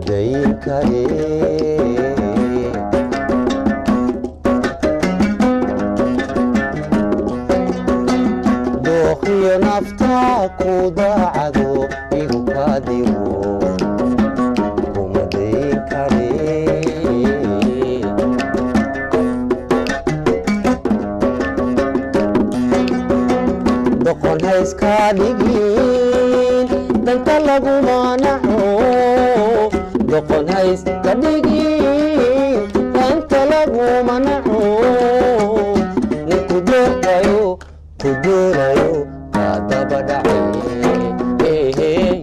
dayn kare dooqiyo naftaa ku daacado igu kaadigo kuma dayn kare doqon hayska dhigin danta laguma naco doqon hayska dhigin danta laguma naco ninku doortayo ku doonayo kaa daba dhacay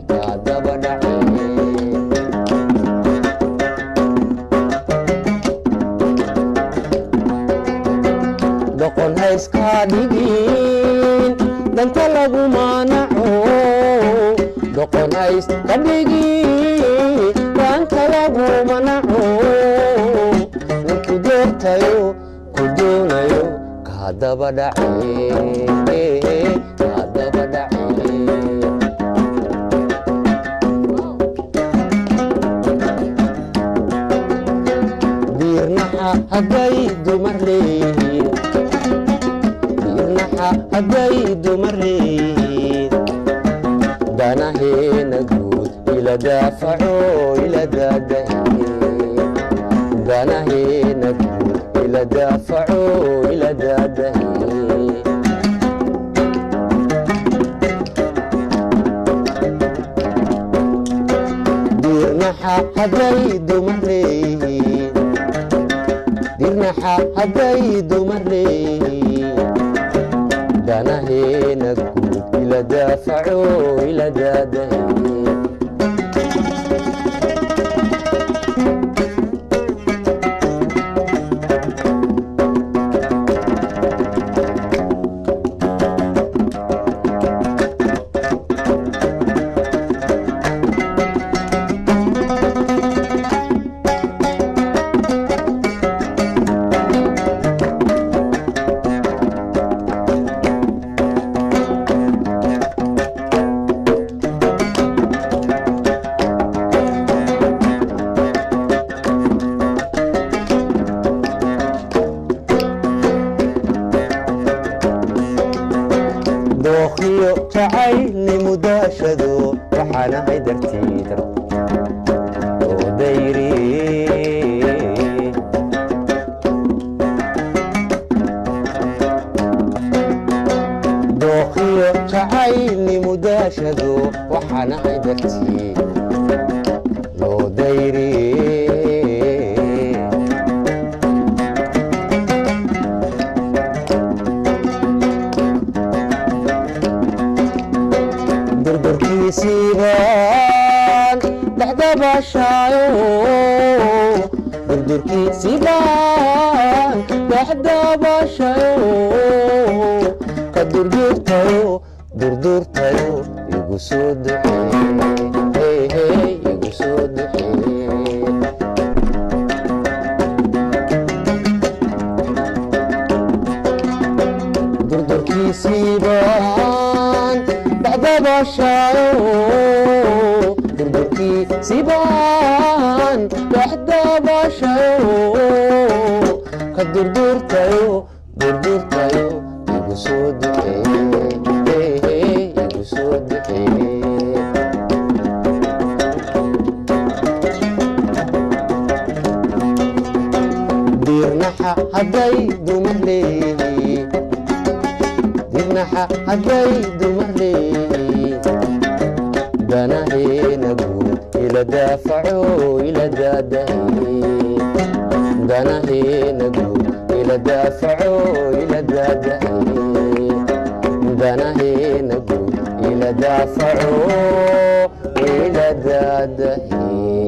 kaa daba dhacay doqon hayska dhigin danta laguma naco doqon hayska dhigin danta laguma naco ninku doortayo ku doonayo kaa daba dhacay kaa daba dhacay diirnaxa hadday dumar leeyihiin diirnaxa hadday dumar leeyihiin danaheena guud ila daafaco ila daadahiye danaheena guud ila daafaco ila daadahiye diirnaxa hadday dumar leeyihiin diirnaxa hadday dumar leeyihiin danaheena guud ila daafaco ila daadahiye dooqiyo jacaylni mudaashado waxaanahay dartiida oo dayri dooqiyo jacaylni mudaashado waxaanahay dartii loo dayri durdurkiisibaan dhexdabashaayo durdurkiisibaan dhexdabashaayo ka durdurtayo durdurtayo igu soo duxee igu soo duxee durdurkiisibaan dhexdabashaayo durdurkiisibaan dhexdabashaayo ka durdurtayo durdurtayo igu soo duxee igu soo duxee diirnaxa hadday dumar leeyihiin diirnaxa hadday dumar leeyihiin danaheena guud ila daafaco ila daadahiye danaheena guud ila daafaco ila daadahiye danaheena guud ila daafaco ila daadahiye